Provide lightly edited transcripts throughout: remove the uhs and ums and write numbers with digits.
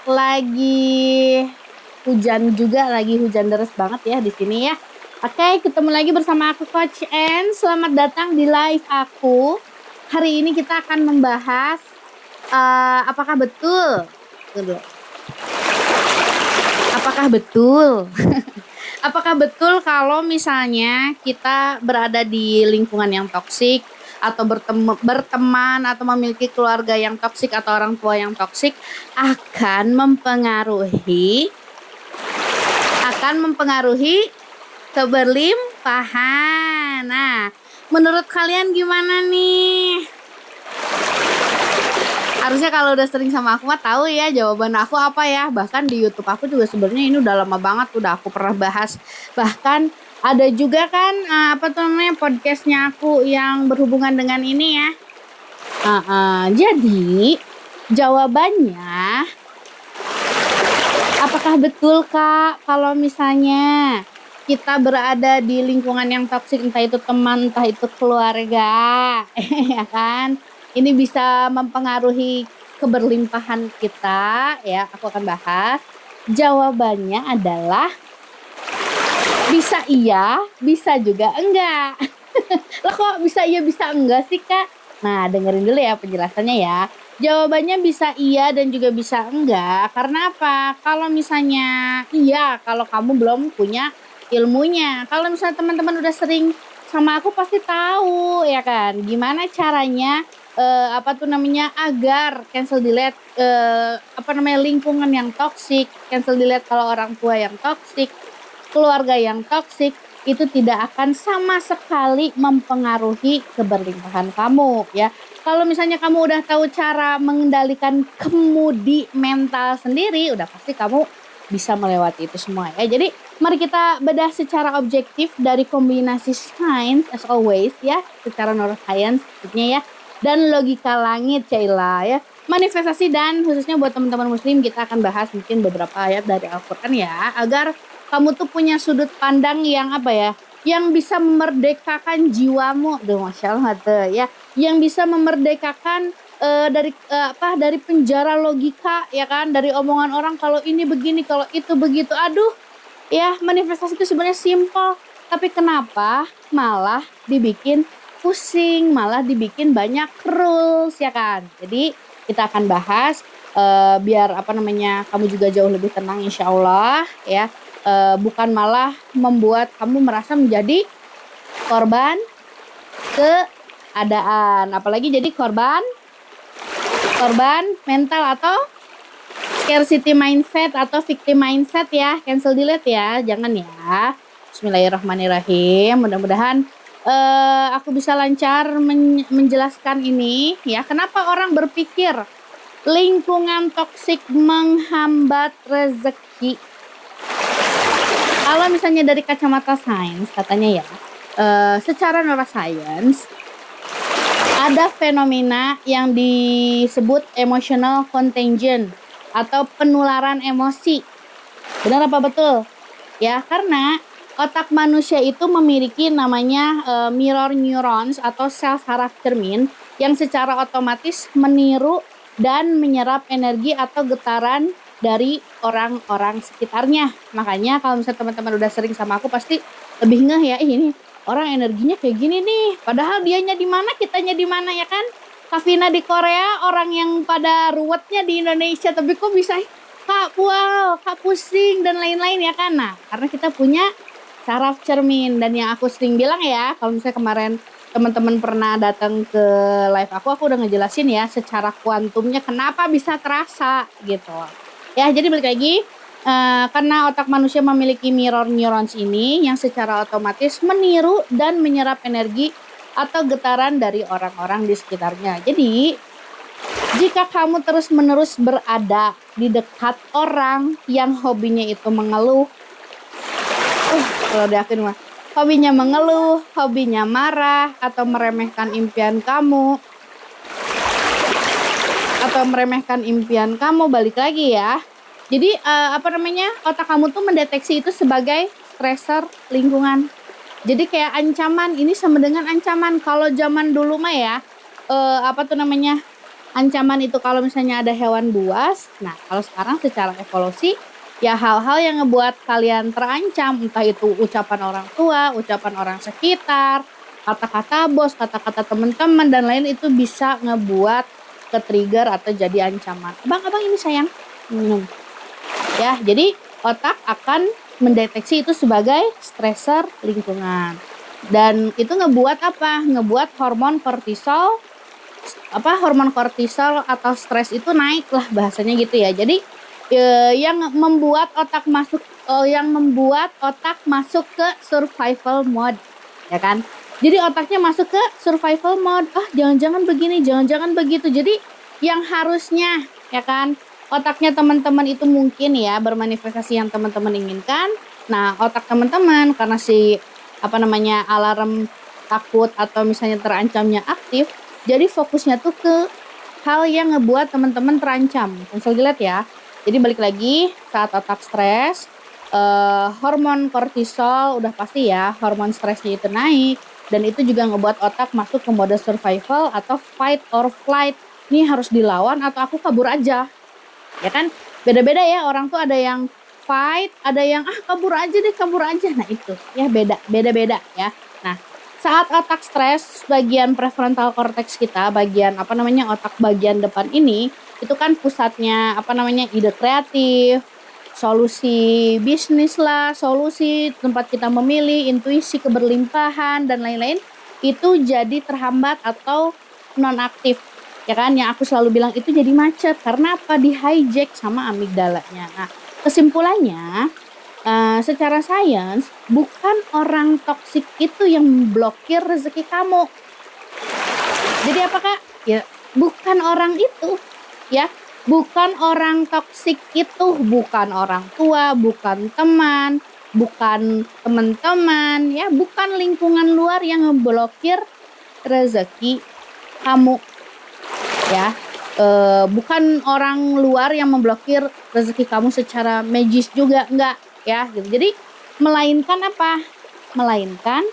lagi hujan juga, lagi hujan deras banget ya di sini ya. Oke, ketemu lagi bersama aku Coach N. Selamat datang di live aku. Hari ini kita akan membahas apakah betul? Apakah betul? Apakah betul kalau misalnya kita berada di lingkungan yang toksik atau berteman atau memiliki keluarga yang toksik atau orang tua yang toksik akan mempengaruhi keberlimpahan. Nah, menurut kalian gimana nih? Harusnya kalau udah sering sama aku mah tahu ya jawaban aku apa ya. Bahkan di YouTube aku juga sebenarnya ini udah lama banget udah aku pernah bahas. Bahkan ada juga kan podcastnya aku yang berhubungan dengan ini ya. Jadi jawabannya, apakah betul Kak kalau misalnya kita berada di lingkungan yang toksik, entah itu teman, entah itu keluarga, ya kan? Ini bisa mempengaruhi keberlimpahan kita, ya. Aku akan bahas. Jawabannya adalah bisa iya, bisa juga enggak. Lah kok bisa iya, bisa enggak sih Kak? Nah, dengerin dulu ya penjelasannya ya. Jawabannya bisa iya dan juga bisa enggak. Karena apa? Kalau misalnya iya, kalau kamu belum punya ilmunya. Kalau misalnya teman-teman udah sering sama aku pasti tahu ya kan. Gimana caranya agar cancel delete lingkungan yang toksik, cancel delete kalau orang tua yang toksik, keluarga yang toksik itu tidak akan sama sekali mempengaruhi keberlimpahan kamu ya. Kalau misalnya kamu udah tahu cara mengendalikan kemudi mental sendiri, udah pasti kamu bisa melewati itu semua ya. Jadi mari kita bedah secara objektif dari kombinasi science as always ya, secara neuroscience maksudnya ya, dan logika langit Caila ya. Manifestasi dan khususnya buat teman-teman muslim kita akan bahas mungkin beberapa ayat dari Al-Qur'an ya, agar kamu tuh punya sudut pandang yang yang bisa memerdekakan jiwamu. Masya Allah tuh ya, yang bisa memerdekakan dari penjara logika ya kan, dari omongan orang kalau ini begini, kalau itu begitu. Aduh ya, manifestasi itu sebenarnya simple, tapi kenapa malah dibikin pusing, malah dibikin banyak rules ya kan. Jadi kita akan bahas biar kamu juga jauh lebih tenang insya Allah ya. Bukan malah membuat kamu merasa menjadi korban keadaan, apalagi jadi korban mental atau scarcity mindset atau victim mindset ya. Cancel delete ya, jangan ya. Bismillahirrahmanirrahim. Mudah-mudahan aku bisa lancar menjelaskan ini ya. Kenapa orang berpikir lingkungan toksik menghambat rezeki? Kalau misalnya dari kacamata sains katanya ya, secara neuroscience ada fenomena yang disebut emotional contagion atau penularan emosi. Benar apa betul? Ya, karena otak manusia itu memiliki namanya mirror neurons atau sel saraf cermin yang secara otomatis meniru dan menyerap energi atau getaran dari orang-orang sekitarnya. Makanya kalau misalnya teman-teman udah sering sama aku pasti lebih ngeh ya, ini orang energinya kayak gini nih. Padahal dianya di mana, kitanya di mana ya kan? Kavina di Korea, orang yang pada ruwetnya di Indonesia, tapi kok bisa Kak wow, Kak pusing dan lain-lain ya kan? Nah, karena kita punya saraf cermin, dan yang aku sering bilang ya, kalau misalnya kemarin teman-teman pernah datang ke live aku udah ngejelasin ya secara kuantumnya kenapa bisa terasa gitu. Ya, jadi balik lagi, karena otak manusia memiliki mirror neurons ini yang secara otomatis meniru dan menyerap energi atau getaran dari orang-orang di sekitarnya. Jadi, jika kamu terus-menerus berada di dekat orang yang hobinya itu mengeluh, kalau diakin mah, hobinya mengeluh, hobinya marah, atau meremehkan impian kamu, balik lagi ya. Jadi otak kamu tuh mendeteksi itu sebagai stressor lingkungan. Jadi kayak ancaman, ini sama dengan ancaman. Kalau zaman dulu mah ya ancaman itu kalau misalnya ada hewan buas. Nah, kalau sekarang secara evolusi, ya hal-hal yang ngebuat kalian terancam, entah itu ucapan orang tua, ucapan orang sekitar, kata-kata bos, kata-kata teman-teman, dan lain itu bisa ngebuat ke-trigger atau jadi ancaman. Abang ini sayang, minum. Ya, jadi otak akan mendeteksi itu sebagai stressor lingkungan. Dan itu ngebuat apa? Ngebuat hormon kortisol atau stres itu naik lah bahasanya gitu ya. Jadi yang membuat otak masuk ke survival mode, ya kan? Jadi otaknya masuk ke survival mode. Jangan-jangan begini, jangan-jangan begitu. Jadi yang harusnya, ya kan, otaknya teman-teman itu mungkin ya bermanifestasi yang teman-teman inginkan. Nah, otak teman-teman karena alarm takut atau misalnya terancamnya aktif, jadi fokusnya tuh ke hal yang ngebuat teman-teman terancam. Cancel delete ya. Jadi balik lagi, saat otak stres, hormon kortisol udah pasti ya, hormon stresnya itu naik. Dan itu juga ngebuat otak masuk ke mode survival atau fight or flight. Ini harus dilawan atau aku kabur aja. Ya kan? Beda-beda ya, orang tuh ada yang fight, ada yang kabur aja deh, kabur aja. Nah itu ya beda-beda ya. Nah, saat otak stres, bagian prefrontal cortex kita, bagian otak bagian depan ini, itu kan pusatnya ide kreatif, solusi bisnis lah, solusi tempat kita memilih, intuisi, keberlimpahan dan lain-lain, itu jadi terhambat atau nonaktif. Ya kan, yang aku selalu bilang itu jadi macet karena apa? Di hijack sama amigdalanya. Nah, kesimpulannya secara sains, bukan orang toksik itu yang memblokir rezeki kamu. Jadi apa Kak? Ya, bukan orang itu. Ya, bukan orang toksik itu, bukan orang tua, bukan teman, bukan teman-teman, ya, bukan lingkungan luar yang memblokir rezeki kamu. Ya, bukan orang luar yang memblokir rezeki kamu secara magis juga, enggak. Ya, gitu. Jadi melainkan apa? Melainkan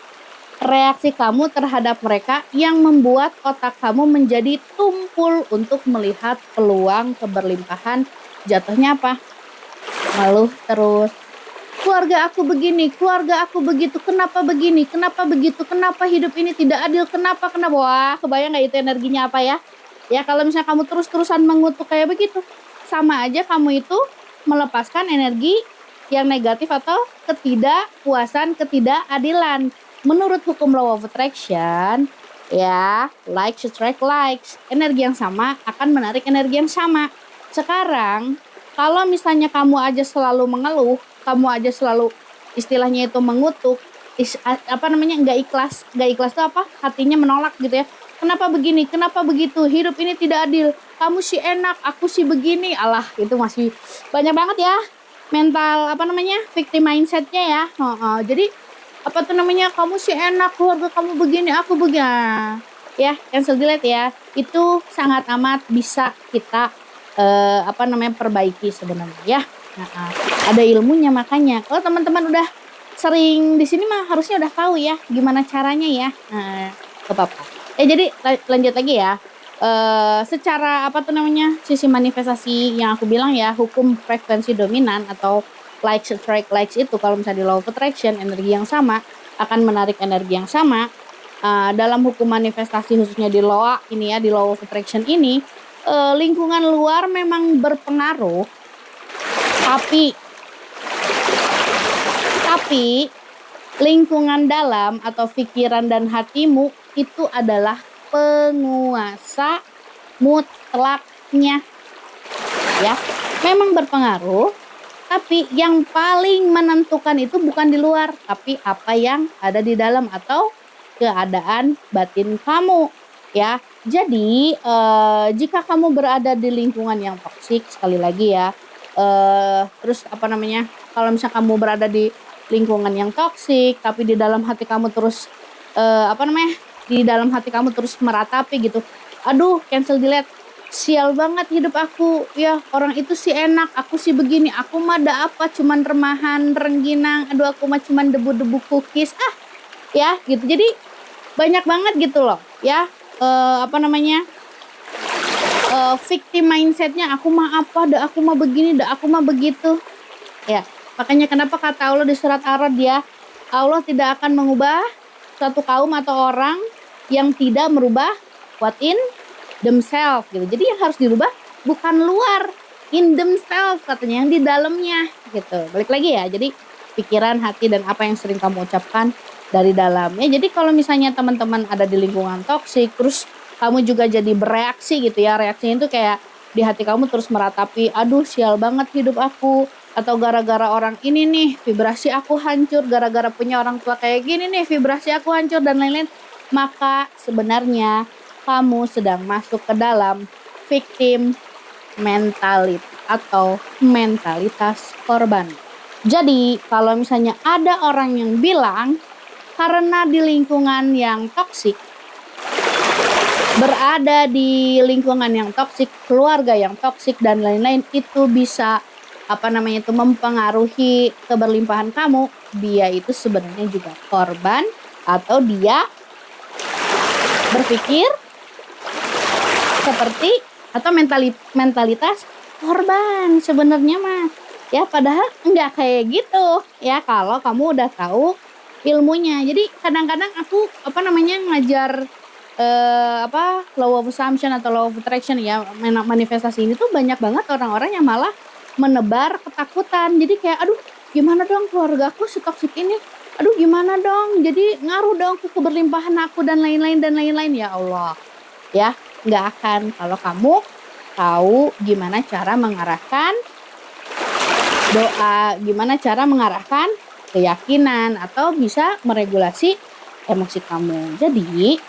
reaksi kamu terhadap mereka yang membuat otak kamu menjadi tumpul untuk melihat peluang keberlimpahan. Jatuhnya apa? Ngeluh terus. Keluarga aku begini, keluarga aku begitu, kenapa begini, kenapa begitu, kenapa hidup ini tidak adil, kenapa. Wah, kebayang gak itu energinya apa ya? Ya, kalau misalnya kamu terus-terusan mengutuk kayak begitu, sama aja kamu itu melepaskan energi yang negatif atau ketidakpuasan, ketidakadilan. Menurut hukum law of attraction, ya, likes attract likes. Energi yang sama akan menarik energi yang sama. Sekarang, kalau misalnya kamu aja selalu mengeluh, kamu aja selalu istilahnya itu mengutuk, nggak ikhlas. Nggak ikhlas itu apa? Hatinya menolak gitu ya. Kenapa begini? Kenapa begitu? Hidup ini tidak adil. Kamu sih enak, aku sih begini. Alah, itu masih banyak banget ya mental victim mindsetnya ya. Jadi kamu sih enak, keluarga kamu begini, aku begini. Ya, cancel delete ya. Itu sangat amat bisa kita perbaiki sebenarnya ya. Ada ilmunya makanya. Kalau teman-teman udah sering di sini mah harusnya udah tahu ya gimana caranya ya. Apa-apa. Jadi lanjut lagi ya. Secara sisi manifestasi yang aku bilang ya, hukum frekuensi dominan atau likes attract likes itu, kalau misalnya di law of attraction, energi yang sama akan menarik energi yang sama. Dalam hukum manifestasi khususnya di law of attraction ini, lingkungan luar memang berpengaruh, tapi lingkungan dalam atau pikiran dan hatimu itu adalah penguasa mutlaknya. Ya, memang berpengaruh, tapi yang paling menentukan itu bukan di luar, tapi apa yang ada di dalam atau keadaan batin kamu. Ya, jadi jika kamu berada di lingkungan yang toksik, sekali lagi ya, terus kalau misalnya kamu berada di lingkungan yang toksik, tapi di dalam hati kamu terus di dalam hati kamu terus meratapi gitu. Aduh, cancel delete. Sial banget hidup aku. Ya, orang itu sih enak, aku sih begini. Aku mah ada apa, cuman remahan, rengginang. Aduh, aku mah cuman debu-debu cookies. Ya, gitu. Jadi banyak banget gitu loh, ya. victim mindsetnya, aku mah apa, dah aku mah begini, dah aku mah begitu. Ya, makanya kenapa kata Allah di surat Ar-Ra'd ya, Allah tidak akan mengubah suatu kaum atau orang yang tidak merubah what in themselves gitu. Jadi yang harus dirubah bukan luar, in themselves katanya, yang di dalamnya gitu. Balik lagi ya, jadi pikiran, hati, dan apa yang sering kamu ucapkan dari dalamnya. Jadi kalau misalnya teman-teman ada di lingkungan toksik, terus kamu juga jadi bereaksi gitu ya, reaksinya itu kayak di hati kamu terus meratapi, aduh sial banget hidup aku, atau gara-gara orang ini nih vibrasi aku hancur, gara-gara punya orang tua kayak gini nih vibrasi aku hancur, dan lain-lain. Maka sebenarnya kamu sedang masuk ke dalam victim mentality atau mentalitas korban. Jadi kalau misalnya ada orang yang bilang karena di lingkungan yang toksik, berada di lingkungan yang toksik, keluarga yang toksik, dan lain-lain, itu bisa mempengaruhi keberlimpahan kamu, dia itu sebenarnya juga korban, atau dia berpikir seperti atau mentalitas korban sebenarnya mah ya, padahal enggak kayak gitu ya kalau kamu udah tahu ilmunya. Jadi kadang-kadang aku ngajar law of assumption atau law of attraction ya, manifestasi ini tuh banyak banget orang-orang yang malah menebar ketakutan. Jadi kayak aduh gimana dong keluarga aku setoksik ini, aduh gimana dong, jadi ngaruh dong ke keberlimpahan aku, dan lain-lain. Ya Allah ya, nggak akan kalau kamu tahu gimana cara mengarahkan doa, gimana cara mengarahkan keyakinan, atau bisa meregulasi emosi kamu. Jadi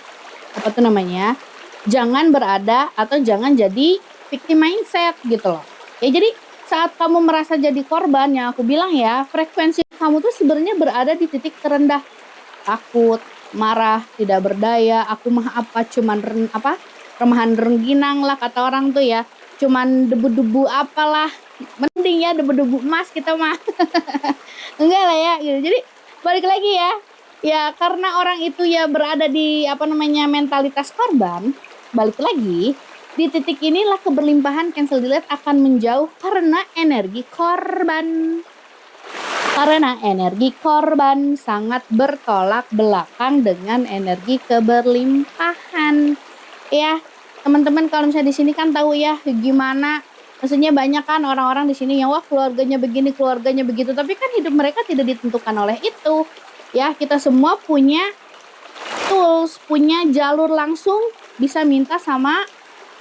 jangan berada atau jangan jadi victim mindset gitu loh ya. Jadi saat kamu merasa jadi korban, yang aku bilang ya, frekuensi kamu tuh sebenarnya berada di titik terendah. Takut, marah, tidak berdaya, aku mah apa, cuman remahan rengginang lah kata orang tuh ya, cuman debu-debu apalah, mending ya debu-debu emas kita mah. Enggak lah ya gitu. Jadi balik lagi ya karena orang itu ya berada di mentalitas korban, balik lagi di titik inilah keberlimpahan cancel delete akan menjauh karena energi korban. Karena energi korban sangat bertolak belakang dengan energi keberlimpahan. Ya, teman-teman kalau misalnya di sini kan tahu ya gimana, maksudnya banyak kan orang-orang di sini yang wah keluarganya begini, keluarganya begitu, tapi kan hidup mereka tidak ditentukan oleh itu. Ya, kita semua punya tools, punya jalur langsung bisa minta sama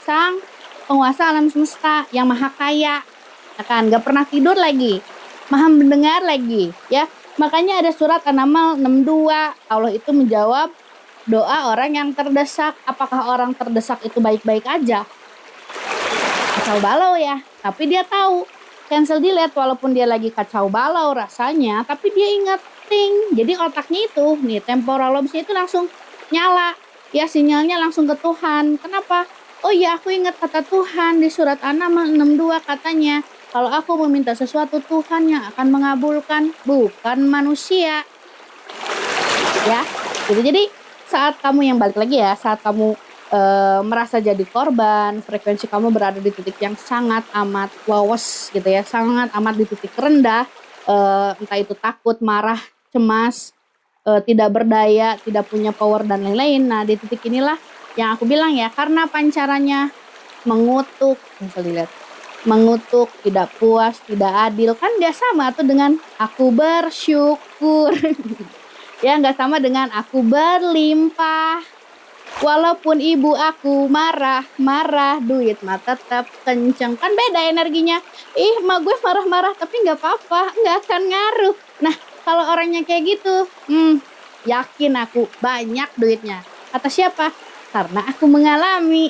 sang penguasa alam semesta yang maha kaya, ya kan, gak pernah tidur lagi, maha mendengar lagi ya. Makanya ada surat An-Naml 62, Allah itu menjawab doa orang yang terdesak. Apakah orang terdesak itu baik-baik aja? Kacau balau ya, tapi dia tahu cancel delete walaupun dia lagi kacau balau rasanya, tapi dia ingat ting. Jadi otaknya itu nih, temporal lobesnya itu langsung nyala ya, sinyalnya langsung ke Tuhan. Kenapa? Oh iya, aku ingat kata Tuhan di surat An-Naml 62 katanya, kalau aku meminta sesuatu Tuhan yang akan mengabulkan, bukan manusia. Ya, gitu. Jadi saat kamu yang balik lagi ya, saat kamu merasa jadi korban, frekuensi kamu berada di titik yang sangat amat lowes gitu ya, sangat amat di titik rendah, entah itu takut, marah, cemas, tidak berdaya, tidak punya power, dan lain-lain. Nah di titik inilah yang aku bilang ya, karena pancarannya mengutuk, mengutuk, tidak puas, tidak adil, kan gak sama tuh dengan aku bersyukur. Ya gak sama dengan aku berlimpah. Walaupun ibu aku marah, duit mah tetap kenceng. Kan beda energinya. Ih, mak gue marah-marah tapi gak apa-apa, gak akan ngaruh. Nah, kalau orangnya kayak gitu, yakin aku banyak duitnya. Kata siapa? Karena aku mengalami.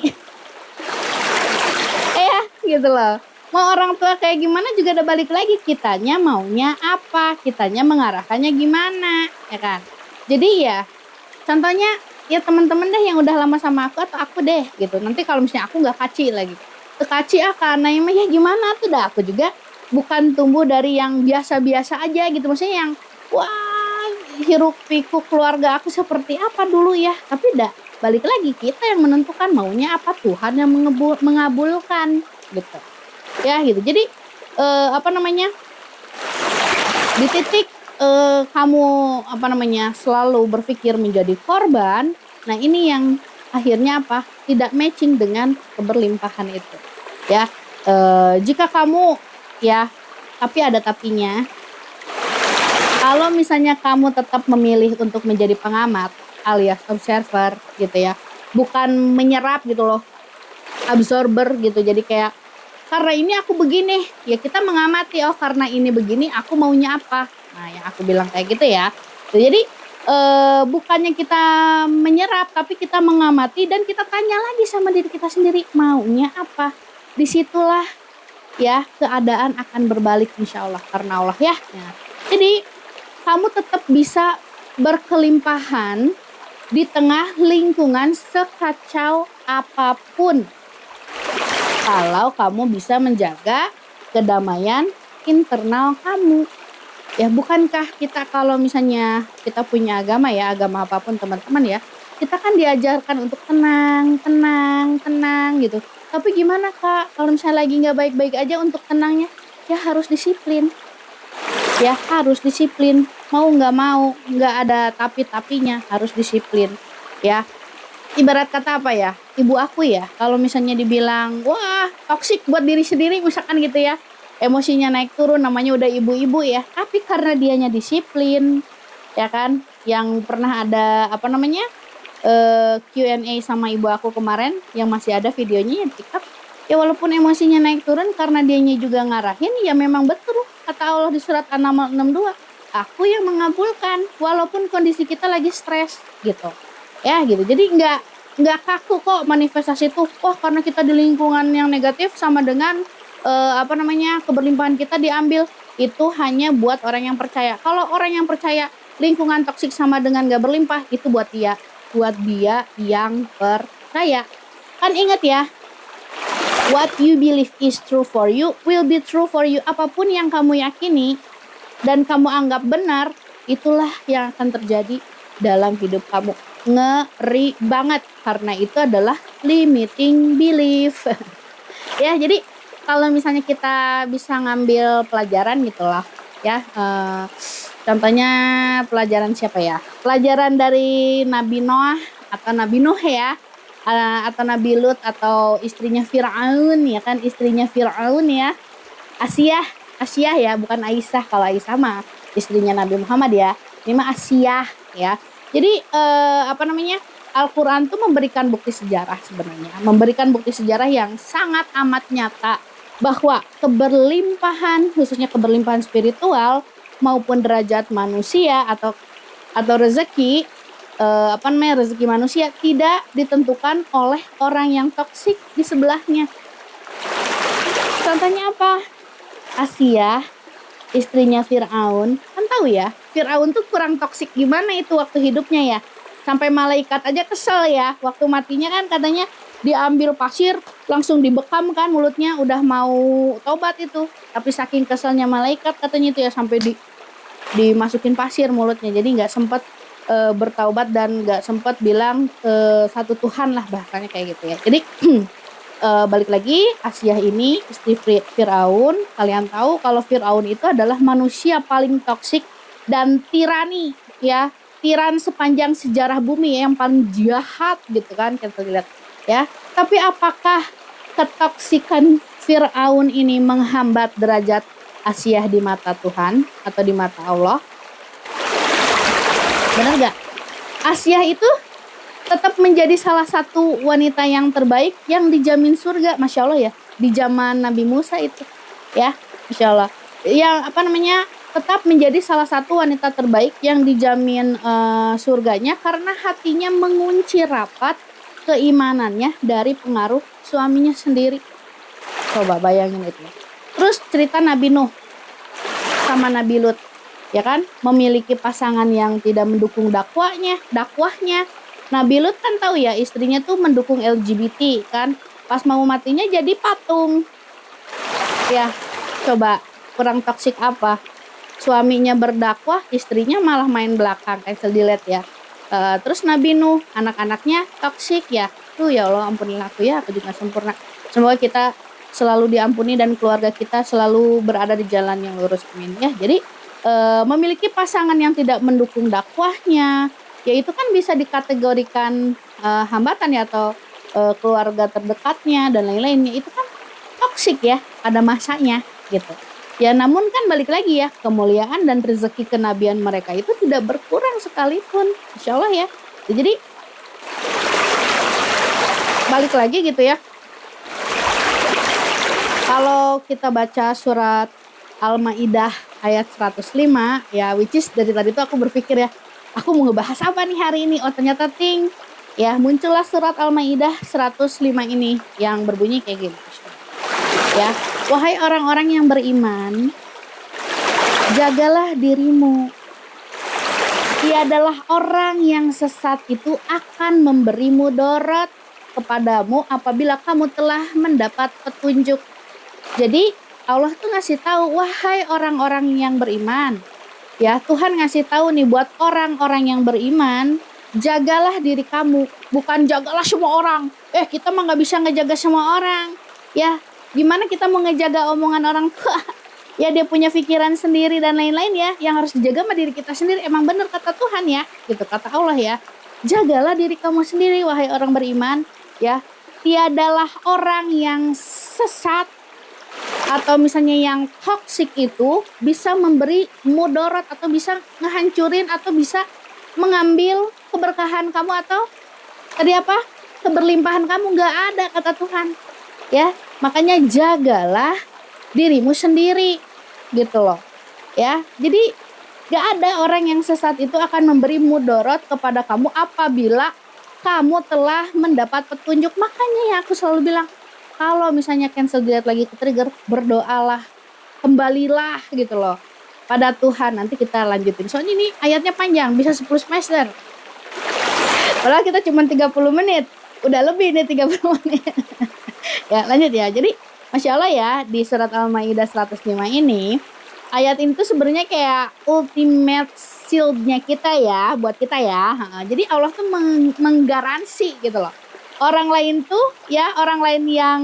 Gitu loh. Mau orang tua kayak gimana juga udah balik lagi, kitanya maunya apa, kitanya mengarahkannya gimana, ya kan. Jadi ya, contohnya ya teman-teman deh yang udah lama sama aku atau aku deh gitu. Nanti kalau misalnya aku nggak kaci lagi, kaci karena ya gimana tuh dah, aku juga bukan tumbuh dari yang biasa-biasa aja gitu. Maksudnya yang wah hiruk pikuk keluarga aku seperti apa dulu ya, tapi dah balik lagi kita yang menentukan maunya apa, Tuhan yang mengabulkan gitu. Ya gitu. Jadi apa namanya? Di titik kamu apa namanya? Selalu berpikir menjadi korban, nah ini yang akhirnya apa? Tidak matching dengan keberlimpahan itu. Ya. Jika kamu ya, tapi ada tapinya. Kalau misalnya kamu tetap memilih untuk menjadi pengamat alias observer gitu ya, bukan menyerap gitu loh, absorber gitu. Jadi kayak karena ini aku begini, ya kita mengamati, oh karena ini begini aku maunya apa. Nah, yang aku bilang kayak gitu ya. Jadi bukannya kita menyerap tapi kita mengamati dan kita tanya lagi sama diri kita sendiri maunya apa. Disitulah ya keadaan akan berbalik insya Allah karena Allah ya. Nah, jadi kamu tetap bisa berkelimpahan di tengah lingkungan sekacau apapun. Kalau kamu bisa menjaga kedamaian internal kamu. Ya bukankah kita kalau misalnya kita punya agama ya, agama apapun teman-teman ya, kita kan diajarkan untuk tenang, tenang, tenang gitu. Tapi gimana Kak, kalau misalnya lagi nggak baik-baik aja untuk tenangnya, ya harus disiplin. Ya harus disiplin, mau nggak mau, nggak ada tapi-tapinya, harus disiplin. Ya, ibarat kata apa ya, ibu aku ya, kalau misalnya dibilang, wah toksik buat diri sendiri misalkan gitu ya, emosinya naik turun, namanya udah ibu-ibu ya, tapi karena dianya disiplin, ya kan, yang pernah ada apa namanya, Q&A sama ibu aku kemarin, yang masih ada videonya ya TikTok, ya walaupun emosinya naik turun karena dianya juga ngarahin, ya memang betul kata Allah di surat An-Naml 62, aku yang mengabulkan walaupun kondisi kita lagi stres gitu. Ya gitu. Jadi nggak kaku kok manifestasi itu. Wah, karena kita di lingkungan yang negatif sama dengan apa namanya? Keberlimpahan kita diambil. Itu hanya buat orang yang percaya. Kalau orang yang percaya lingkungan toksik sama dengan nggak berlimpah, itu buat dia yang percaya. Kan ingat ya, what you believe is true for you will be true for you. Apapun yang kamu yakini dan kamu anggap benar, itulah yang akan terjadi dalam hidup kamu. Ngeri banget karena itu adalah limiting belief. Ya, jadi kalau misalnya kita bisa ngambil pelajaran gitu lah ya. Contohnya pelajaran siapa ya? Pelajaran dari Nabi Noah atau Nabi Nuh ya. Atau Nabi Lut atau istrinya Fir'aun ya kan, istrinya Fir'aun ya. Asyah ya, bukan Aisyah. Kalau Aisyah mah istrinya Nabi Muhammad ya. Ini mah Asyah ya. Jadi apa namanya? Al-Qur'an tuh memberikan bukti sejarah sebenarnya. Memberikan bukti sejarah yang sangat amat nyata bahwa keberlimpahan, khususnya keberlimpahan spiritual maupun derajat manusia atau rezeki apa namanya, rezeki manusia tidak ditentukan oleh orang yang toksik di sebelahnya. Contohnya apa? Asyah, istrinya Fir'aun, kan tahu ya, Fir'aun tuh kurang toksik gimana itu waktu hidupnya ya. Sampai malaikat aja kesel ya, waktu matinya kan katanya diambil pasir, langsung dibekam kan mulutnya, udah mau tobat itu. Tapi saking keselnya malaikat katanya itu ya, sampai dimasukin pasir mulutnya, jadi nggak sempet bertaubat dan nggak sempat bilang satu Tuhan lah, bahasanya kayak gitu ya. Jadi balik lagi, Asyah ini istri Fir'aun. Kalian tahu kalau Fir'aun itu adalah manusia paling toksik dan tirani ya, tiran sepanjang sejarah bumi ya, yang paling jahat gitu kan kita lihat ya. Tapi apakah ketoksikan Fir'aun ini menghambat derajat Asyah di mata Tuhan atau di mata Allah? Benar gak? Asyah itu tetap menjadi salah satu wanita yang terbaik yang dijamin surga, Masya Allah ya, di zaman Nabi Musa itu ya, Masya Allah, yang apa namanya, tetap menjadi salah satu wanita terbaik yang dijamin surganya karena hatinya mengunci rapat keimanannya dari pengaruh suaminya sendiri. Coba bayangin itu. Terus cerita Nabi Nuh sama Nabi Lut, ya kan, memiliki pasangan yang tidak mendukung dakwahnya. Nabi Lut kan tahu ya, istrinya tuh mendukung LGBT kan, pas mau matinya jadi patung. Ya, coba kurang toksik apa? Suaminya berdakwah, istrinya malah main belakang, cancel delete ya. Terus Nabi Nuh, anak-anaknya toksik ya. Tuh ya Allah ampunilah aku ya, aku juga nggak sempurna. Semoga kita selalu diampuni dan keluarga kita selalu berada di jalan yang lurus, amin ya. Jadi memiliki pasangan yang tidak mendukung dakwahnya, ya itu kan bisa dikategorikan hambatan ya, atau keluarga terdekatnya dan lain-lainnya, itu kan toksik ya pada masanya gitu. Ya namun kan balik lagi ya, kemuliaan dan rezeki kenabian mereka itu tidak berkurang sekalipun, insya Allah ya. Jadi balik lagi gitu ya, kalau kita baca surat Al-Maidah ayat 105 ya, which is dari tadi tuh aku berpikir ya, aku mau ngebahas apa nih hari ini. Oh ternyata ting ya, muncullah surat Al-Maidah 105 ini yang berbunyi kayak gini ya. Wahai orang-orang yang beriman, jagalah dirimu. Tiadalah orang yang sesat itu akan memberi mudarat kepadamu apabila kamu telah mendapat petunjuk. Jadi Allah tuh ngasih tahu, wahai orang-orang yang beriman. Ya, Tuhan ngasih tahu nih buat orang-orang yang beriman, jagalah diri kamu, bukan jagalah semua orang. Kita mah nggak bisa ngejaga semua orang. Ya, gimana kita mau ngejaga omongan orang tua? Ya dia punya pikiran sendiri dan lain-lain ya. Yang harus dijaga sama diri kita sendiri. Emang benar kata Tuhan ya, gitu kata Allah ya. Jagalah diri kamu sendiri wahai orang beriman, ya. Tiadalah orang yang sesat atau misalnya yang toksik itu bisa memberi mudarat atau bisa ngehancurin atau bisa mengambil keberkahan kamu atau tadi apa? Keberlimpahan kamu, nggak ada kata Tuhan. Ya, makanya jagalah dirimu sendiri gitu loh ya. Jadi gak ada orang yang sesat itu akan memberi mudarat kepada kamu apabila kamu telah mendapat petunjuk. Makanya ya aku selalu bilang, kalau misalnya cancel dilihat lagi ke trigger, berdoalah, kembalilah gitu loh pada Tuhan. Nanti kita lanjutin, soalnya ini ayatnya panjang, bisa 10 semester. Padahal kita cuma 30 menit, udah lebih nih 30 menit. Ya lanjut ya. Jadi Masya Allah ya, di surat Al-Maidah 105 ini, ayat ini tuh sebenarnya kayak ultimate shield-nya kita ya, buat kita ya. Jadi Allah tuh menggaransi gitu loh. Orang lain tuh ya, orang lain yang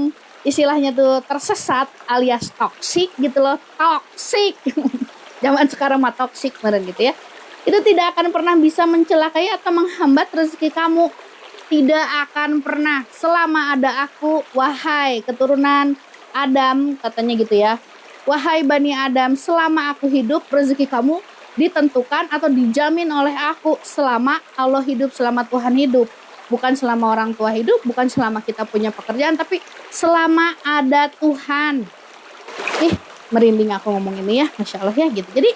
istilahnya tuh tersesat alias toksik gitu loh, toksik. Zaman sekarang mah toksik bener gitu ya. Itu tidak akan pernah bisa mencelakai atau menghambat rezeki kamu. Tidak akan pernah selama ada aku, wahai keturunan Adam, katanya gitu ya. Wahai Bani Adam, selama aku hidup, rezeki kamu ditentukan atau dijamin oleh aku selama Allah hidup, selama Tuhan hidup. Bukan selama orang tua hidup, bukan selama kita punya pekerjaan, tapi selama ada Tuhan. Merinding aku ngomong ini ya, Masya Allah ya gitu. Jadi,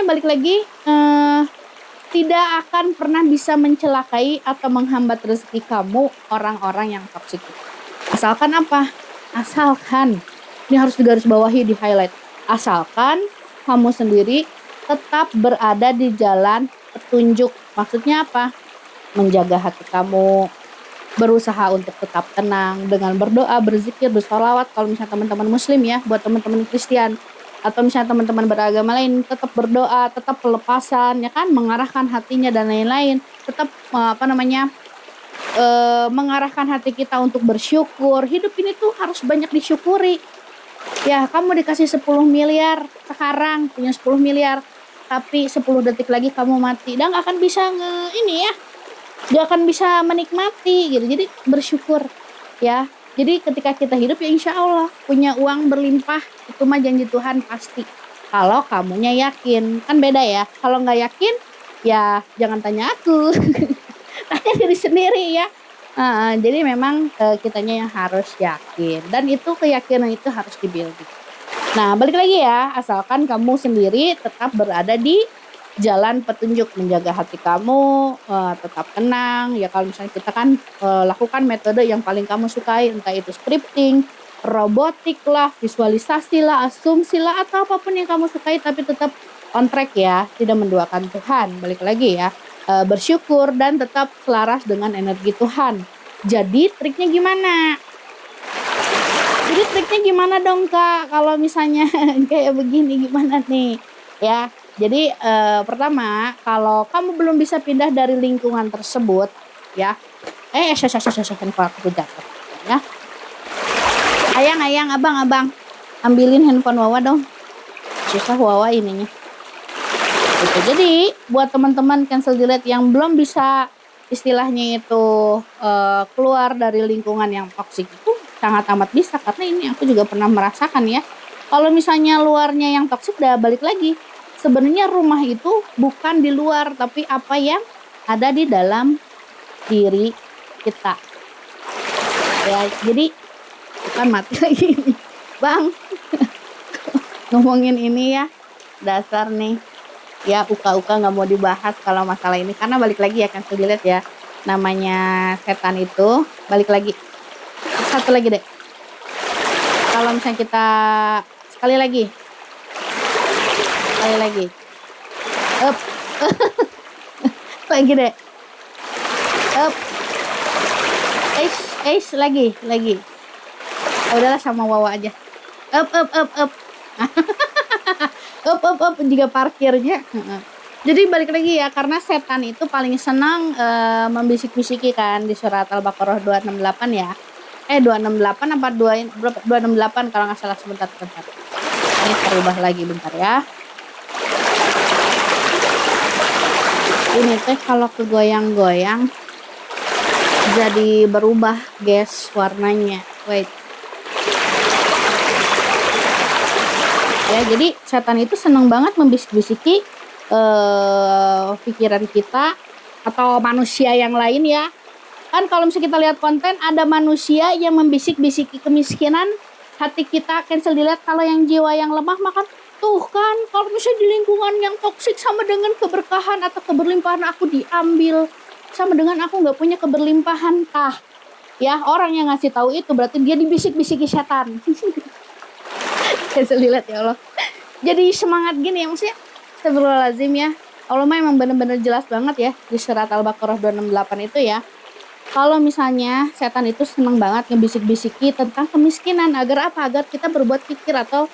balik lagi, tidak akan pernah bisa mencelakai atau menghambat rezeki kamu orang-orang yang toksik. Asalkan apa? Asalkan, ini harus digarisbawahi, di highlight, asalkan kamu sendiri tetap berada di jalan petunjuk. Maksudnya apa? Menjaga hati kamu, berusaha untuk tetap tenang dengan berdoa, berzikir, bersolawat. Kalau misalnya teman-teman muslim ya, buat teman-teman Kristen atau misalnya teman-teman beragama lain, tetap berdoa, tetap pelepasan ya kan, mengarahkan hatinya dan lain-lain. Tetap mengarahkan hati kita untuk bersyukur. Hidup ini tuh harus banyak disyukuri. Ya, kamu dikasih 10 miliar sekarang, punya 10 miliar, tapi 10 detik lagi kamu mati. Dan gak akan bisa gak akan bisa menikmati gitu. Jadi bersyukur ya. Jadi ketika kita hidup ya insya Allah punya uang berlimpah, itu mah janji Tuhan pasti. Kalau kamunya yakin, kan beda ya. Kalau gak yakin, ya jangan tanya aku. Tanya diri sendiri ya. Jadi memang kitanya yang harus yakin, dan itu keyakinan itu harus dibuilding. Nah balik lagi ya, asalkan kamu sendiri tetap berada di jalan petunjuk, menjaga hati kamu tetap tenang ya. Kalau misalnya kita kan lakukan metode yang paling kamu sukai, entah itu scripting, robotik lah, visualisasi lah, asumsi lah, atau apapun yang kamu sukai, tapi tetap on track ya, tidak menduakan Tuhan. Balik lagi ya, bersyukur dan tetap selaras dengan energi Tuhan. Jadi triknya gimana? Dong Kak, kalau misalnya kayak begini gimana nih? Ya, Jadi pertama, kalau kamu belum bisa pindah dari lingkungan tersebut, ya. Handphone aku jatuh, ya. Ayang, abang, ambilin handphone Wawa dong. Susah Wawa ininya. Gitu. Jadi buat teman-teman cancel delete yang belum bisa istilahnya itu keluar dari lingkungan yang toksik itu sangat amat bisa, karena ini aku juga pernah merasakan ya. Kalau misalnya luarnya yang toksik, udah balik lagi. Sebenarnya rumah itu bukan di luar, tapi apa yang ada di dalam diri kita. Ya, jadi bukan mati lagi nih. Bang, ngomongin ini ya, dasar nih. Ya, uka-uka nggak mau dibahas kalau masalah ini, karena balik lagi ya, cancel delete ya. Namanya setan itu, balik lagi. Satu lagi deh. Kalau misalnya kita sekali lagi. Up. Lagi deh. Up. Lagi. Udahlah sama Wawa aja. Up. Up juga parkirnya. Jadi balik lagi ya, karena setan itu paling senang membisik-bisiki kan di surat Al-Baqarah 268 ya. 268 apa 268 kalau nggak salah. Sebentar. Ini terubah lagi bentar ya. Ini teh kalau kegoyang-goyang jadi berubah guys warnanya. Wait. Ya, jadi setan itu senang banget membisik-bisiki pikiran kita atau manusia yang lain ya. Kan kalau misalnya kita lihat konten, ada manusia yang membisik-bisiki kemiskinan hati kita, cancel delete. Kalau yang jiwa yang lemah makan tuh kan, kalau misalnya di lingkungan yang toksik sama dengan keberkahan atau keberlimpahan aku diambil, sama dengan aku nggak punya keberlimpahan. Ya, orang yang ngasih tahu itu berarti dia dibisik-bisiki setan. Cancel delete ya Allah. Jadi semangat gini ya, maksudnya astagfirullahaladzim ya. Allah memang benar-benar jelas banget ya di surat Al-Baqarah 268 itu ya. Kalau misalnya setan itu senang banget ngebisik-bisiki tentang kemiskinan, agar apa? Agar kita berbuat kikir atau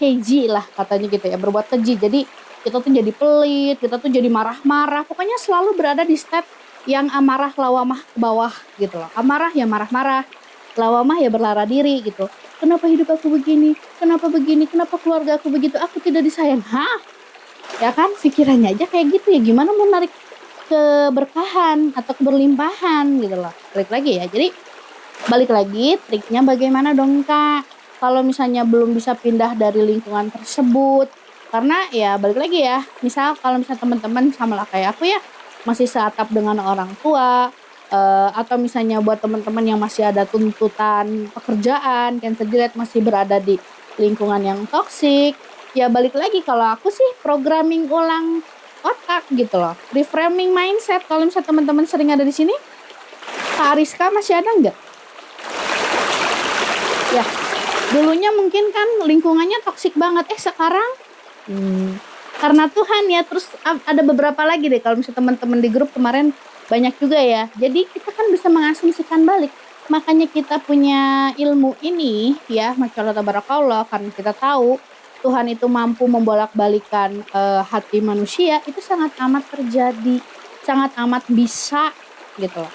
keji lah katanya gitu ya, berbuat keji. Jadi kita tuh jadi pelit, kita tuh jadi marah-marah. Pokoknya selalu berada di step yang amarah lawamah ke bawah gitu loh. Amarah ya marah-marah, lawamah ya berlara diri gitu. Kenapa hidup aku begini? Kenapa begini? Kenapa keluarga aku begitu? Aku tidak disayang. Ya kan, pikirannya aja kayak gitu ya. Gimana mau narik keberkahan atau keberlimpahan gitu loh. Balik lagi ya. Jadi balik lagi, triknya bagaimana dong Kak? Kalau misalnya belum bisa pindah dari lingkungan tersebut, karena ya balik lagi ya. Misal kalau misalnya teman-teman sama lah kayak aku ya, masih seatap dengan orang tua, atau misalnya buat teman-teman yang masih ada tuntutan pekerjaan, cancel delete, masih berada di lingkungan yang toksik, ya balik lagi, kalau aku sih programming ulang otak gitu loh, reframing mindset. Kalau misalnya teman-teman sering ada di sini, Kak Ariska masih ada nggak? Ya, dulunya mungkin kan lingkungannya toksik banget, sekarang karena Tuhan ya. Terus ada beberapa lagi deh, kalau misalnya teman-teman di grup kemarin banyak juga ya. Jadi kita kan bisa mengasumsikan balik. Makanya kita punya ilmu ini ya, Masya Allah tabarakallah, karena kita tahu Tuhan itu mampu membolak-balikan hati manusia. Itu sangat amat terjadi, sangat amat bisa gitu loh.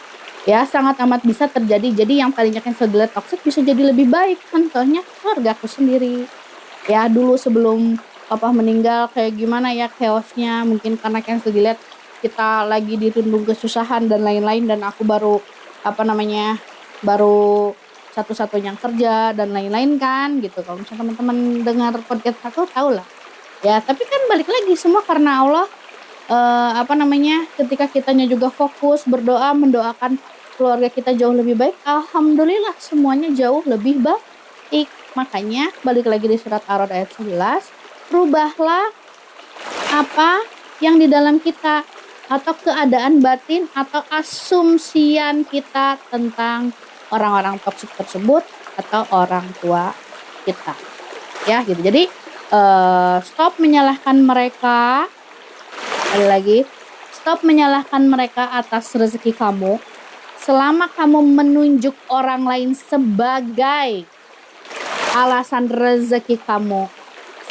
Ya, sangat amat bisa terjadi. Jadi yang tadinya cancel delete toxic bisa jadi lebih baik. Contohnya keluarga aku sendiri. Ya, dulu sebelum papa meninggal kayak gimana ya chaosnya, mungkin karena cancel delete kita lagi dirundung kesusahan dan lain-lain, dan aku baru baru satu-satunya kerja dan lain-lain kan gitu. Kalau misalnya teman-teman dengar podcast aku tahu lah ya. Tapi kan balik lagi, semua karena Allah. Ketika kitanya juga fokus berdoa, mendoakan keluarga kita jauh lebih baik, alhamdulillah semuanya jauh lebih baik. Makanya balik lagi di surat Ar-Ra'd ayat 11, rubahlah apa yang di dalam kita, atau keadaan batin atau asumsian kita tentang orang-orang toksik tersebut atau orang tua kita ya gitu. Jadi stop menyalahkan mereka. Sekali lagi, stop menyalahkan mereka atas rezeki kamu. Selama kamu menunjuk orang lain sebagai alasan rezeki kamu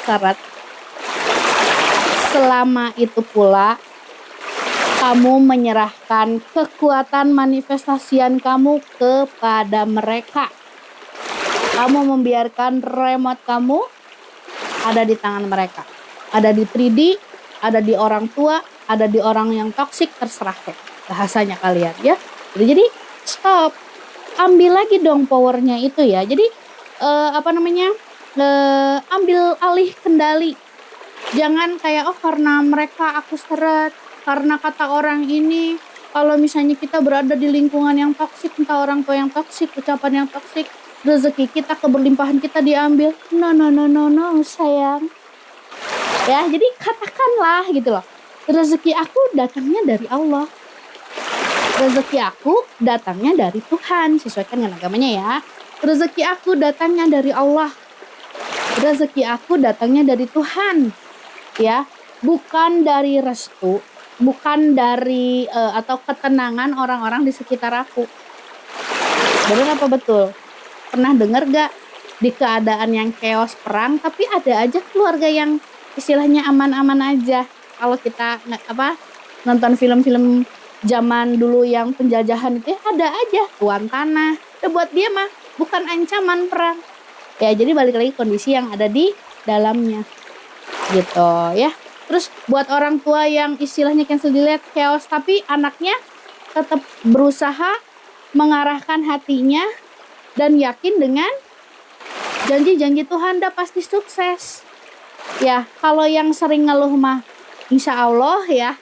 seret, Selama itu pula kamu menyerahkan kekuatan manifestasian kamu kepada mereka. Kamu membiarkan remote kamu ada di tangan mereka. Ada di 3D, ada di orang tua, ada di orang yang toksik, terserah deh bahasanya kalian ya. Jadi stop. Ambil lagi dong powernya itu ya. Jadi ambil alih kendali. Jangan kayak karena mereka aku seret, karena kata orang ini. Kalau misalnya kita berada di lingkungan yang toksik, entah orang tua yang toksik, ucapan yang toksik, rezeki kita, keberlimpahan kita diambil. No sayang. Ya, jadi katakanlah gitu loh. Rezeki aku datangnya dari Allah. Rezeki aku datangnya dari Tuhan, sesuaikan dengan agamanya ya. Rezeki aku datangnya dari Allah. Rezeki aku datangnya dari Tuhan. Ya, bukan dari restu, bukan dari atau ketenangan orang-orang di sekitar aku. Benar apa betul? Pernah dengar gak di keadaan yang chaos perang tapi ada aja keluarga yang istilahnya aman-aman aja. Kalau kita nonton film-film zaman dulu yang penjajahan itu ada aja tuan tanah. Buat dia mah bukan ancaman perang. Ya, jadi balik lagi kondisi yang ada di dalamnya. Gitu ya. Terus buat orang tua yang istilahnya cancel delete chaos tapi anaknya tetap berusaha mengarahkan hatinya dan yakin dengan janji-janji Tuhan dah pasti sukses. Ya, kalau yang sering ngeluh mah insya Allah ya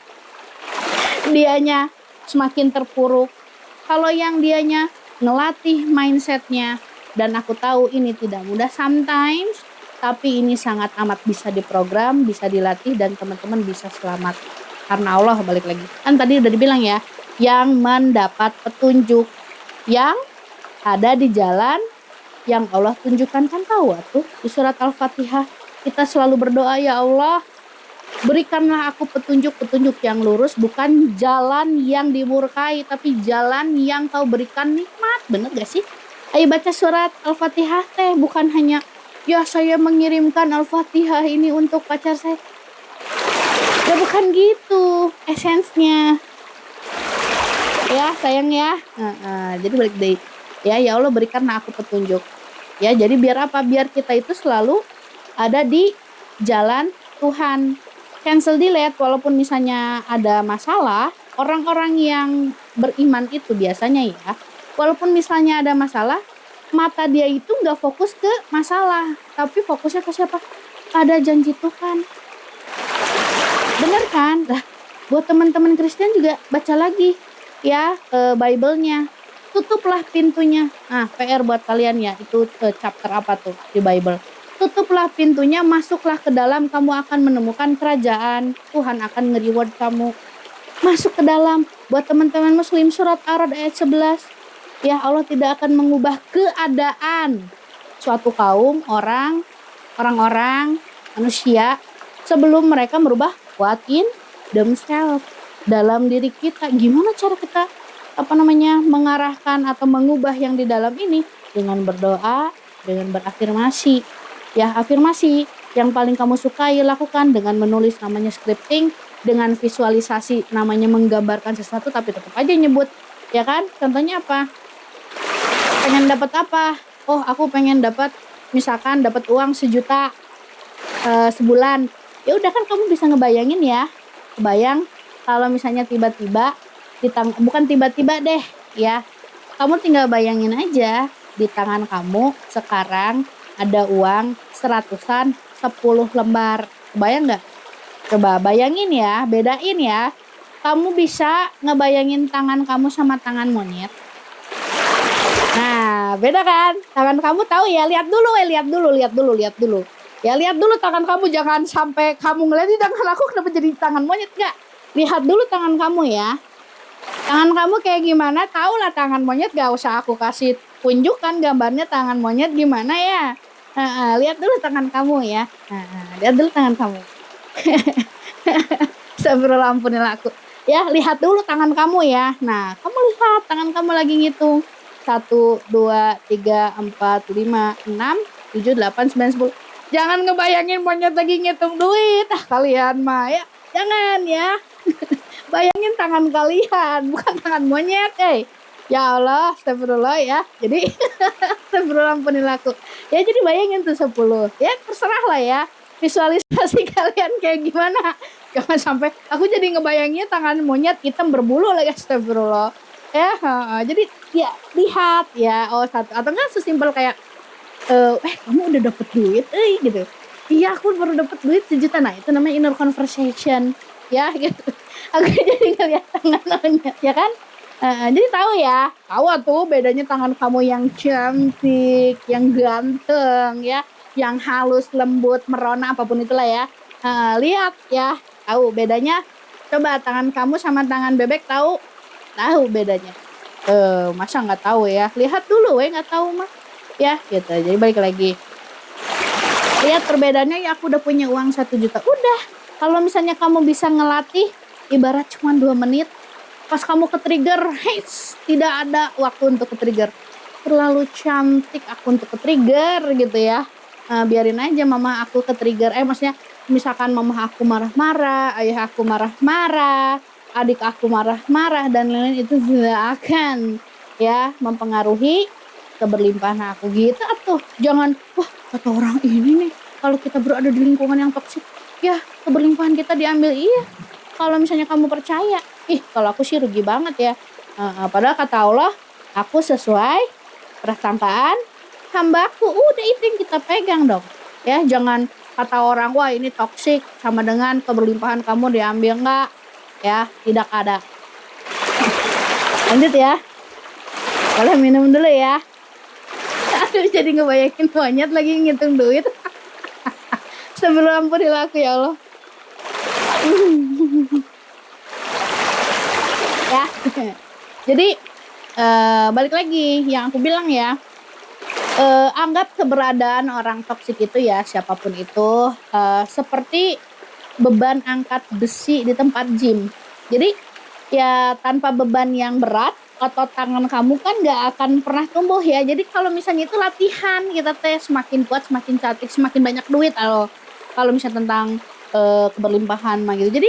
dianya semakin terpuruk. Kalau yang dianya ngelatih mindsetnya, dan aku tahu ini tidak mudah sometimes, tapi ini sangat amat bisa diprogram, bisa dilatih, dan teman-teman bisa selamat. Karena Allah balik lagi. Kan tadi udah dibilang ya, yang mendapat petunjuk, yang ada di jalan yang Allah tunjukkan. Kan tahu tuh di surat Al-Fatihah kita selalu berdoa, ya Allah berikanlah aku petunjuk-petunjuk yang lurus, bukan jalan yang dimurkai, tapi jalan yang kau berikan nikmat. Bener gak sih? Ayo baca surat Al-Fatihah teh, bukan hanya ya saya mengirimkan Al-Fatihah ini untuk pacar saya. Ya bukan gitu esensnya. Ya sayang ya. Jadi balik deh. Ya Allah berikanlah aku petunjuk. Ya, jadi biar apa? Biar kita itu selalu ada di jalan Tuhan. Cancel delete, walaupun misalnya ada masalah, orang-orang yang beriman itu biasanya ya, walaupun misalnya ada masalah, mata dia itu nggak fokus ke masalah, tapi fokusnya ke siapa? Pada janji Tuhan. Bener kan? Lah, buat teman-teman Kristen juga baca lagi ya Bible-nya. Tutuplah pintunya. Nah, PR buat kalian ya, itu chapter apa tuh di Bible? Tutuplah pintunya, masuklah ke dalam, kamu akan menemukan kerajaan. Tuhan akan nge-reward kamu. Masuk ke dalam. Buat teman-teman muslim, surat Ar-Ra'd ayat 11. Ya, Allah tidak akan mengubah keadaan suatu kaum, orang-orang, manusia, sebelum mereka merubah what in themselves. Dalam diri kita, gimana cara kita mengarahkan atau mengubah yang di dalam ini? Dengan berdoa, dengan berafirmasi. Ya, afirmasi yang paling kamu sukai lakukan dengan menulis, namanya scripting, dengan visualisasi, namanya menggambarkan sesuatu tapi tetap aja nyebut, ya kan? Contohnya apa? Pengen dapat apa? Oh, aku pengen dapat misalkan dapat uang 1 juta sebulan. Ya udah kan kamu bisa ngebayangin ya. Kebayang kalau misalnya tiba-tiba bukan tiba-tiba deh ya. Kamu tinggal bayangin aja di tangan kamu sekarang ada uang 100-an 10 lembar. Kebayang nggak? Coba bayangin ya, bedain ya. Kamu bisa ngebayangin tangan kamu sama tangan monyet. Nah, beda kan? Tangan kamu tahu ya, lihat dulu. Ya lihat dulu tangan kamu, jangan sampai kamu ngeliat tangan aku kenapa jadi tangan monyet, enggak. Lihat dulu tangan kamu ya. Tangan kamu kayak gimana? Tahu lah tangan monyet, gak usah aku kasih tunjukkan gambarnya tangan monyet gimana ya. Lihat dulu tangan kamu ya. Lihat dulu tangan kamu. Astagfirullah, ampunilah aku. Ya, lihat dulu tangan kamu ya. Nah, kamu lihat tangan kamu lagi ngitung. 1, 2, 3, 4, 5, 6, 7, 8, 9, 10. Jangan ngebayangin monyet lagi ngitung duit. Kalian mah ya. Jangan ya. Bayangin tangan kalian, bukan tangan monyet, Ya Allah, astagfirullah ya. Jadi astagfirullah ampunilah aku. Ya jadi bayangin tuh 10. Ya terserah lah ya. Visualisasi kalian kayak gimana. Jangan sampai aku jadi ngebayangin tangan monyet hitam berbulu lagi, astagfirullah. Ya, jadi ya lihat ya. Oh, satu atau enggak sesimpel kayak kamu udah dapet duit, gitu. Iya, aku baru dapet duit 1 juta. Nah, itu namanya inner conversation, ya gitu. Aku jadi ngeliat tangan monyet, ya kan? Jadi tahu ya, tahu tuh bedanya tangan kamu yang cantik, yang ganteng, ya, yang halus, lembut, merona, apapun itulah ya. Lihat ya, tahu bedanya. Coba tangan kamu sama tangan bebek tahu bedanya. Masa nggak tahu ya? Lihat dulu, nggak tahu mah. Ya, gitu. Jadi balik lagi. Lihat perbedaannya ya, aku udah punya uang 1 juta. Udah. Kalau misalnya kamu bisa ngelatih, ibarat cuma 2 menit, pas kamu ke-trigger, tidak ada waktu untuk ke-trigger. Terlalu cantik aku untuk ke-trigger gitu ya. Biarin aja mama aku ke-trigger. Maksudnya misalkan mama aku marah-marah, ayah aku marah-marah, adik aku marah-marah, dan lain-lain, itu tidak akan ya mempengaruhi keberlimpahan aku gitu atuh. Jangan, wah kata orang ini nih, kalau kita berada di lingkungan yang toksik, ya keberlimpahan kita diambil. Iya, kalau misalnya kamu percaya. Kalau aku sih rugi banget ya. Padahal kata Allah, aku sesuai prasangkaan hambaku. Udah itu yang kita pegang dong. Ya, jangan kata orang, wah ini toksik sama dengan keberlimpahan kamu diambil. Enggak. Ya, tidak ada. Lanjut ya. Boleh minum dulu ya. Aduh, jadi ngebayangin monyet lagi ngitung duit. Sebelum ampunilah aku ya Allah. Ya. Jadi balik lagi yang aku bilang ya. Anggap keberadaan orang toksik itu ya, siapapun itu, seperti beban angkat besi di tempat gym. Jadi ya tanpa beban yang berat, otot tangan kamu kan gak akan pernah tumbuh ya. Jadi kalau misalnya itu latihan, kita semakin kuat, semakin cantik, semakin banyak duit. Kalau misalnya tentang keberlimpahan mah gitu. Jadi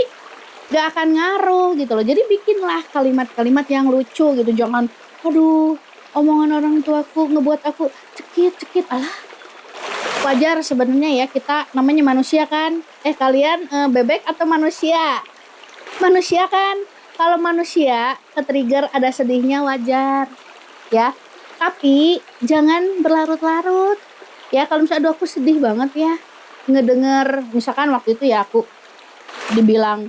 gak akan ngaruh gitu loh. Jadi bikinlah kalimat-kalimat yang lucu gitu. Jangan, aduh, omongan orang tuaku ngebuat aku cekit. Alah, wajar sebenarnya ya, kita namanya manusia kan. Kalian bebek atau manusia? Manusia kan. Kalau manusia ke-trigger ada sedihnya, wajar ya. Tapi jangan berlarut-larut. Ya kalau misalnya aku sedih banget ya ngedenger, misalkan waktu itu ya aku dibilang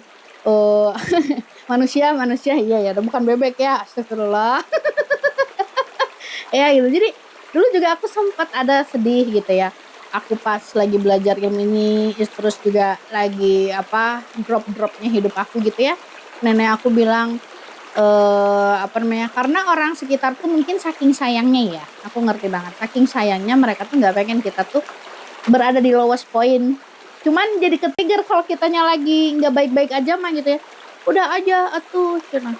manusia iya ya, bukan bebek ya, astagfirullah. Ya gitu. Jadi dulu juga aku sempat ada sedih gitu ya. Aku pas lagi belajar ilmu ini, terus juga lagi drop-dropnya hidup aku gitu ya. Nenek aku bilang karena orang sekitar tuh mungkin saking sayangnya ya, aku ngerti banget, saking sayangnya mereka tuh nggak pengen kita tuh berada di lowest point. Cuman jadi ke-trigger kalau kitanya lagi nggak baik-baik aja mah gitu ya. Udah aja atuh cenah.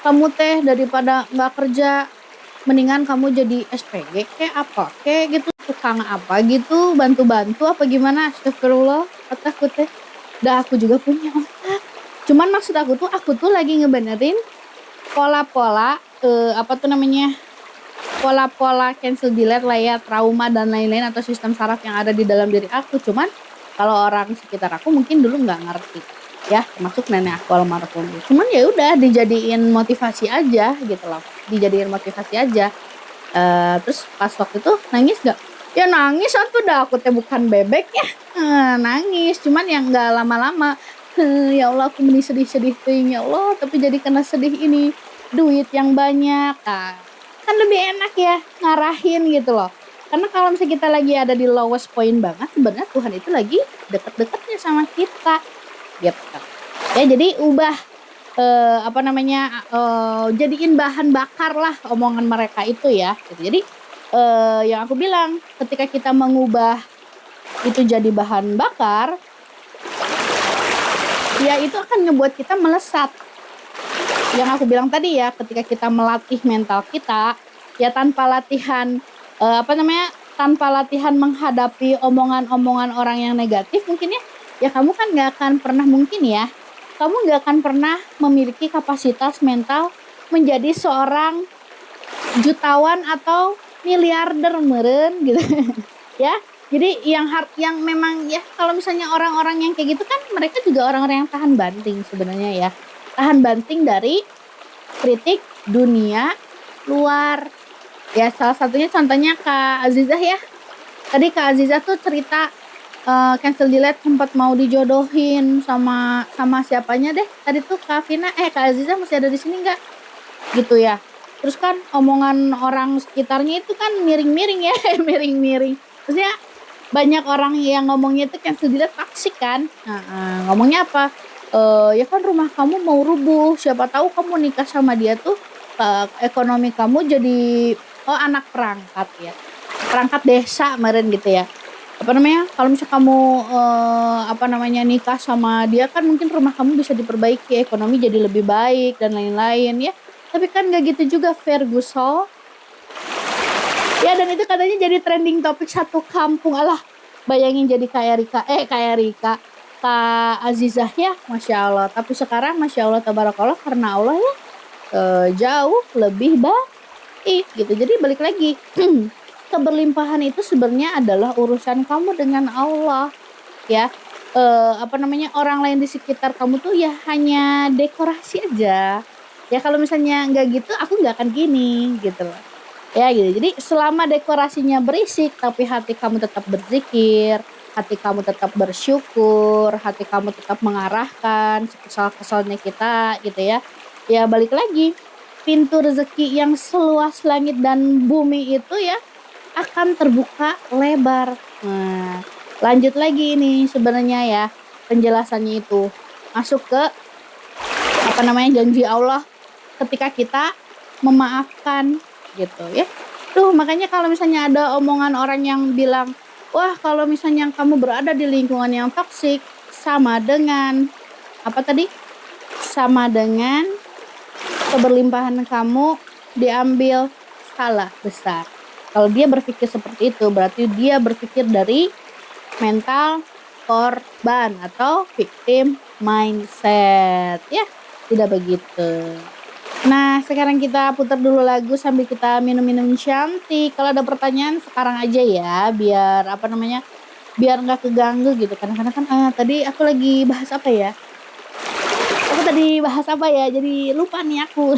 Kamu teh daripada nggak kerja, mendingan kamu jadi SPG kayak apa kayak gitu, tukang apa gitu, bantu-bantu apa gimana. Astagfirullah, otakku teh. Dah aku juga punya otak. Cuman maksud aku tuh lagi ngebenerin pola-pola pola-pola cancel delete lah ya, trauma dan lain-lain, atau sistem saraf yang ada di dalam diri aku. Cuman kalau orang sekitar aku mungkin dulu nggak ngerti ya, termasuk nenek aku almarhum. Cuman ya udah dijadiin motivasi aja gitu loh, dijadiin motivasi aja. Terus pas waktu itu nangis gak? Ya nangis dah, aku teh bukan bebek ya. Nangis, cuman yang nggak lama-lama. Ya Allah, aku meni sedih-sedih ting ya Allah, tapi jadi kena sedih ini duit yang banyak. Kan lebih enak ya ngarahin gitu loh. Karena kalau misalnya kita lagi ada di lowest point banget, sebenarnya Tuhan itu lagi deket-deketnya sama kita gitu. Ya jadi ubah jadiin bahan bakar lah omongan mereka itu ya gitu. Jadi yang aku bilang, ketika kita mengubah itu jadi bahan bakar, ya itu akan ngebuat kita melesat. Yang aku bilang tadi ya, ketika kita melatih mental kita, ya tanpa latihan tanpa latihan menghadapi omongan-omongan orang yang negatif mungkin ya kamu kan nggak akan pernah mungkin ya, kamu nggak akan pernah memiliki kapasitas mental menjadi seorang jutawan atau miliarder meren gitu ya. Jadi yang memang ya kalau misalnya orang-orang yang kayak gitu kan mereka juga orang-orang yang tahan banting sebenarnya ya. Tahan banting dari kritik dunia luar. Ya salah satunya contohnya Kak Azizah ya. Tadi Kak Azizah tuh cerita cancel delete sempat mau dijodohin sama siapanya deh. Tadi tuh Kak Vina, Kak Azizah masih ada di sini nggak? Gitu ya. Terus kan omongan orang sekitarnya itu kan miring-miring ya, miring-miring. Maksudnya banyak orang yang ngomongnya itu cancel delete toxic kan. Ngomongnya apa? Ya kan rumah kamu mau rubuh, siapa tahu kamu nikah sama dia tuh ekonomi kamu jadi anak perangkat ya. Perangkat desa kemarin gitu ya. Apa namanya? Kalau misalnya kamu nikah sama dia kan mungkin rumah kamu bisa diperbaiki, ekonomi jadi lebih baik dan lain-lain ya. Tapi kan nggak gitu juga Ferguson. Ya dan itu katanya jadi trending topik satu kampung. Alah, bayangin jadi kayak Rika, Kak Azizah ya, Masya Allah. Tapi sekarang Masya Allah tabarakallah karena Allah ya jauh lebih baik gitu. Jadi balik lagi keberlimpahan itu sebenarnya adalah urusan kamu dengan Allah ya. Orang lain di sekitar kamu tuh ya hanya dekorasi aja. Ya kalau misalnya nggak gitu aku nggak akan gini gitu loh. Ya gitu. Jadi selama dekorasinya berisik tapi hati kamu tetap berzikir, hati kamu tetap bersyukur, hati kamu tetap mengarahkan sekesal-kesalnya kita gitu ya. Ya balik lagi, pintu rezeki yang seluas langit dan bumi itu ya akan terbuka lebar. Nah, lanjut lagi ini sebenarnya ya penjelasannya itu masuk ke janji Allah ketika kita memaafkan gitu ya. Makanya kalau misalnya ada omongan orang yang bilang, wah kalau misalnya kamu berada di lingkungan yang toksik sama dengan sama dengan keberlimpahan kamu diambil salah besar. Kalau dia berpikir seperti itu berarti dia berpikir dari mental korban atau victim mindset ya, tidak begitu. Nah sekarang kita putar dulu lagu sambil kita minum-minum cantik. Kalau ada pertanyaan sekarang aja ya, biar biar nggak keganggu gitu. Kadang-kadang kan tadi aku lagi bahas apa ya, jadi lupa nih aku.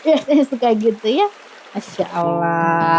Ya saya suka gitu ya, Masya Allah.